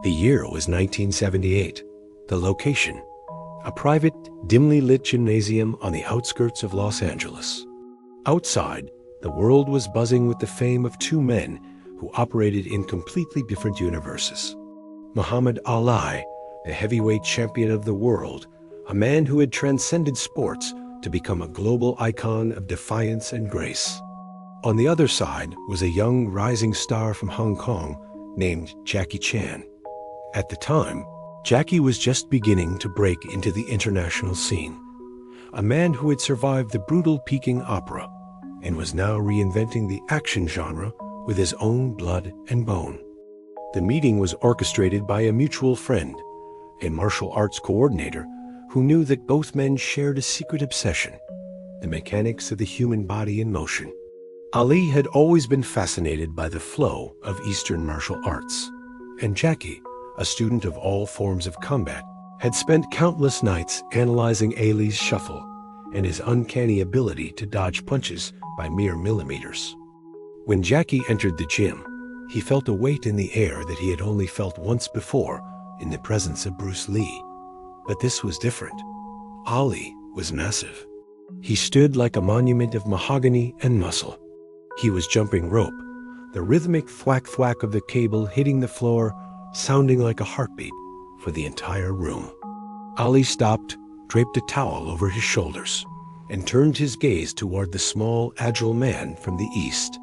The year was 1978. The location, a private, dimly lit gymnasium on the outskirts of Los Angeles. Outside, the world was buzzing with the fame of two men who operated in completely different universes. Muhammad Ali, the heavyweight champion of the world, a man who had transcended sports to become a global icon of defiance and grace. On the other side was a young rising star from Hong Kong named Jackie Chan. At the time, Jackie was just beginning to break into the international scene. A man who had survived the brutal Peking opera and was now reinventing the action genre with his own blood and bone. The meeting was orchestrated by a mutual friend, a martial arts coordinator who knew that both men shared a secret obsession, the mechanics of the human body in motion. Ali had always been fascinated by the flow of Eastern martial arts, and Jackie, a student of all forms of combat, had spent countless nights analyzing Ali's shuffle and his uncanny ability to dodge punches by mere millimeters. When Jackie entered the gym, he felt a weight in the air that he had only felt once before in the presence of Bruce Lee. But this was different. Ali was massive. He stood like a monument of mahogany and muscle. He was jumping rope, the rhythmic thwack-thwack of the cable hitting the floor sounding like a heartbeat for the entire room. Ali stopped, draped a towel over his shoulders, and turned his gaze toward the small, agile man from the east.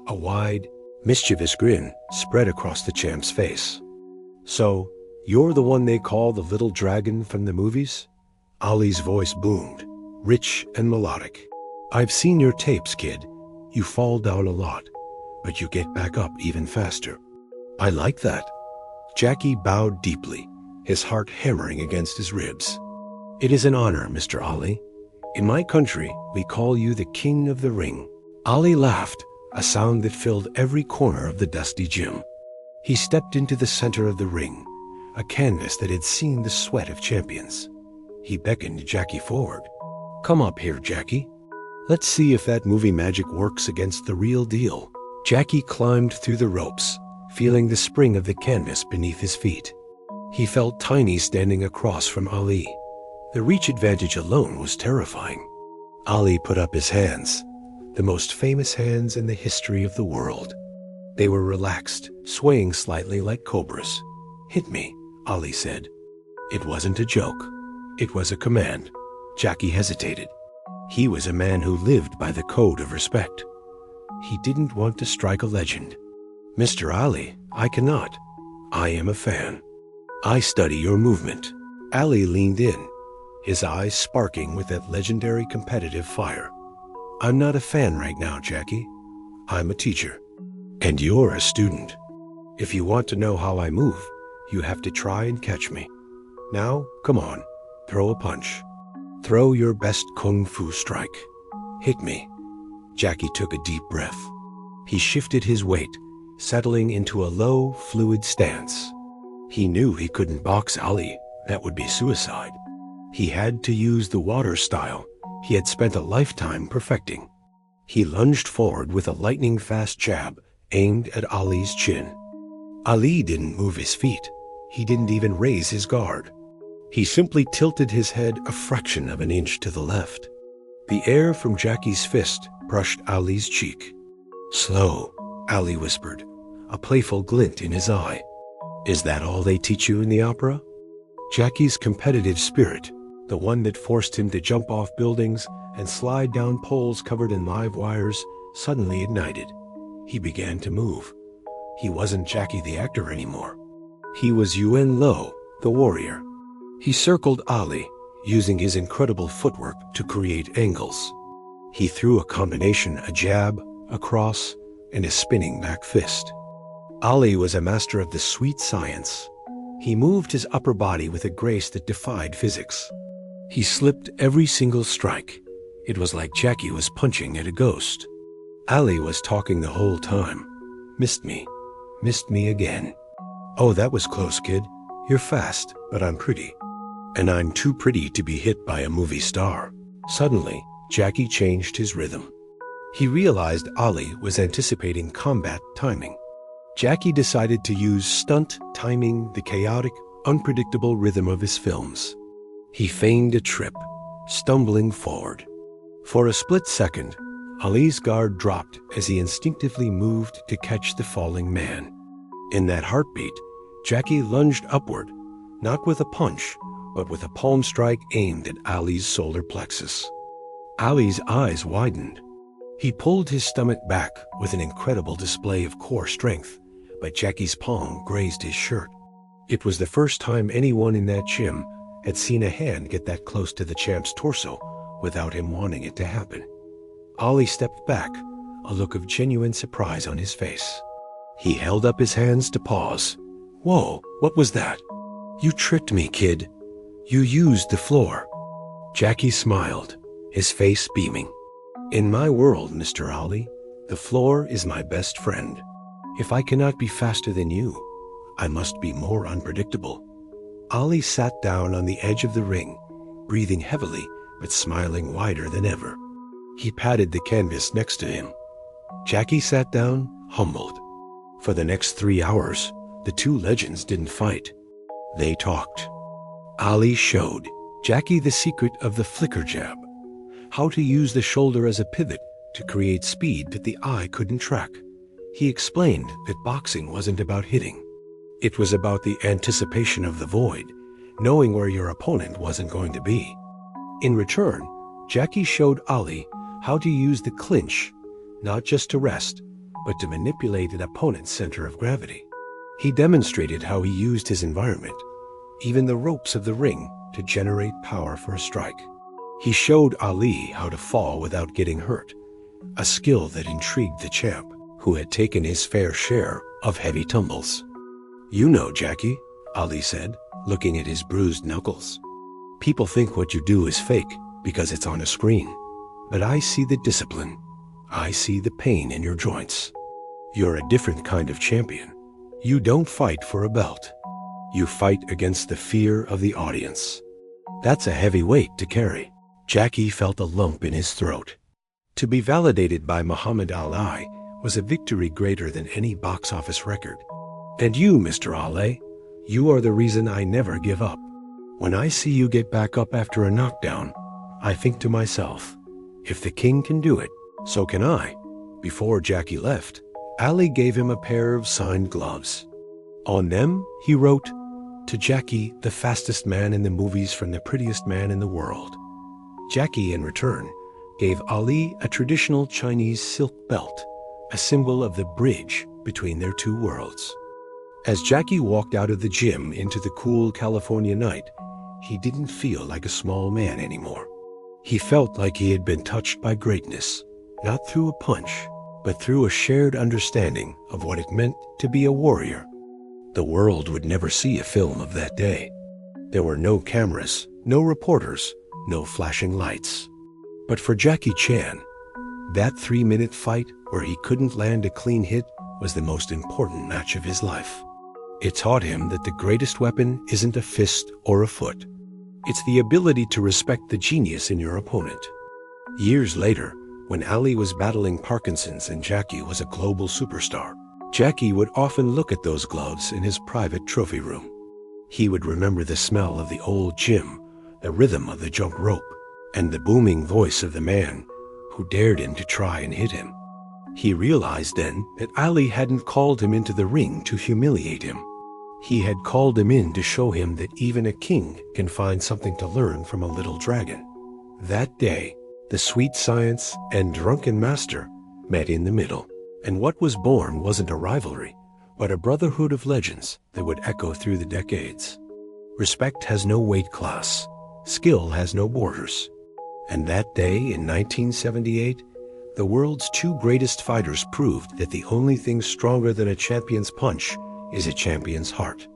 A wide, mischievous grin spread across the champ's face. "So, you're the one they call the little dragon from the movies?" Ali's voice boomed, rich and melodic. "I've seen your tapes, kid. You fall down a lot, but you get back up even faster." "I like that." Jackie bowed deeply, his heart hammering against his ribs. "It is an honor, Mr. Ali. In my country, we call you the King of the Ring." Ali laughed, a sound that filled every corner of the dusty gym. He stepped into the center of the ring, a canvas that had seen the sweat of champions. He beckoned Jackie forward. "Come up here, Jackie. Let's see if that movie magic works against the real deal." Jackie climbed through the ropes, feeling the spring of the canvas beneath his feet. He felt tiny standing across from Ali. The reach advantage alone was terrifying. Ali put up his hands, the most famous hands in the history of the world. They were relaxed, swaying slightly like cobras. "Hit me," Ali said. It wasn't a joke. It was a command. Jackie hesitated. He was a man who lived by the code of respect. He didn't want to strike a legend. "Mr. Ali, I cannot. I am a fan. I study your movement." Ali leaned in, his eyes sparking with that legendary competitive fire. "I'm not a fan right now, Jackie. I'm a teacher. And you're a student. If you want to know how I move, you have to try and catch me. Now, come on, throw a punch. Throw your best kung fu strike. Hit me." Jackie took a deep breath. He shifted his weight, settling into a low, fluid stance. He knew he couldn't box Ali. That would be suicide. He had to use the water style he had spent a lifetime perfecting. He lunged forward with a lightning-fast jab aimed at Ali's chin. Ali didn't move his feet. He didn't even raise his guard. He simply tilted his head a fraction of an inch to the left. The air from Jackie's fist brushed Ali's cheek. "Slow," Ali whispered, a playful glint in his eye. "Is that all they teach you in the opera?" Jackie's competitive spirit, the one that forced him to jump off buildings and slide down poles covered in live wires, suddenly ignited. He began to move. He wasn't Jackie the actor anymore. He was Yuen Lo, the warrior. He circled Ali, using his incredible footwork to create angles. He threw a combination, a jab, a cross, and a spinning back fist. Ali was a master of the sweet science. He moved his upper body with a grace that defied physics. He slipped every single strike. It was like Jackie was punching at a ghost. Ali was talking the whole time. "Missed me. Missed me again. Oh, that was close, kid. You're fast, but I'm pretty. And I'm too pretty to be hit by a movie star." Suddenly, Jackie changed his rhythm. He realized Ali was anticipating combat timing. Jackie decided to use stunt timing the chaotic, unpredictable rhythm of his films. He feigned a trip, stumbling forward. For a split second, Ali's guard dropped as he instinctively moved to catch the falling man. In that heartbeat, Jackie lunged upward, not with a punch, but with a palm strike aimed at Ali's solar plexus. Ali's eyes widened. He pulled his stomach back with an incredible display of core strength, but Jackie's palm grazed his shirt. It was the first time anyone in that gym had seen a hand get that close to the champ's torso without him wanting it to happen. Ali stepped back, a look of genuine surprise on his face. He held up his hands to pause. "Whoa, what was that? You tricked me, kid. You used the floor." Jackie smiled, his face beaming. "In my world, Mr. Ali, the floor is my best friend. If I cannot be faster than you, I must be more unpredictable." Ali sat down on the edge of the ring, breathing heavily but smiling wider than ever. He patted the canvas next to him. Jackie sat down, humbled. For the next 3 hours, the two legends didn't fight. They talked. Ali showed Jackie the secret of the flicker jab, how to use the shoulder as a pivot to create speed that the eye couldn't track. He explained that boxing wasn't about hitting. It was about the anticipation of the void, knowing where your opponent wasn't going to be. In return, Jackie showed Ali how to use the clinch, not just to rest, but to manipulate an opponent's center of gravity. He demonstrated how he used his environment, even the ropes of the ring, to generate power for a strike. He showed Ali how to fall without getting hurt, a skill that intrigued the champ, who had taken his fair share of heavy tumbles. "You know, Jackie," Ali said, looking at his bruised knuckles. "People think what you do is fake because it's on a screen. But I see the discipline. I see the pain in your joints. You're a different kind of champion. You don't fight for a belt. You fight against the fear of the audience. That's a heavy weight to carry." Jackie felt a lump in his throat. To be validated by Muhammad Ali was a victory greater than any box office record. "And you, Mr. Ali, you are the reason I never give up. When I see you get back up after a knockdown, I think to myself, if the king can do it, so can I." Before Jackie left, Ali gave him a pair of signed gloves. On them, he wrote, "To Jackie, the fastest man in the movies from the prettiest man in the world." Jackie, in return, gave Ali a traditional Chinese silk belt, a symbol of the bridge between their two worlds. As Jackie walked out of the gym into the cool California night, he didn't feel like a small man anymore. He felt like he had been touched by greatness, not through a punch, but through a shared understanding of what it meant to be a warrior. The world would never see a film of that day. There were no cameras, no reporters, no flashing lights. But for Jackie Chan, that 3-minute fight where he couldn't land a clean hit was the most important match of his life. It taught him that the greatest weapon isn't a fist or a foot. It's the ability to respect the genius in your opponent. Years later, when Ali was battling Parkinson's and Jackie was a global superstar, Jackie would often look at those gloves in his private trophy room. He would remember the smell of the old gym, the rhythm of the jump rope, and the booming voice of the man who dared him to try and hit him. He realized then that Ali hadn't called him into the ring to humiliate him. He had called him in to show him that even a king can find something to learn from a little dragon. That day, the sweet science and drunken master met in the middle, and what was born wasn't a rivalry, but a brotherhood of legends that would echo through the decades. Respect has no weight class. Skill has no borders. And that day in 1978, the world's two greatest fighters proved that the only thing stronger than a champion's punch is a champion's heart.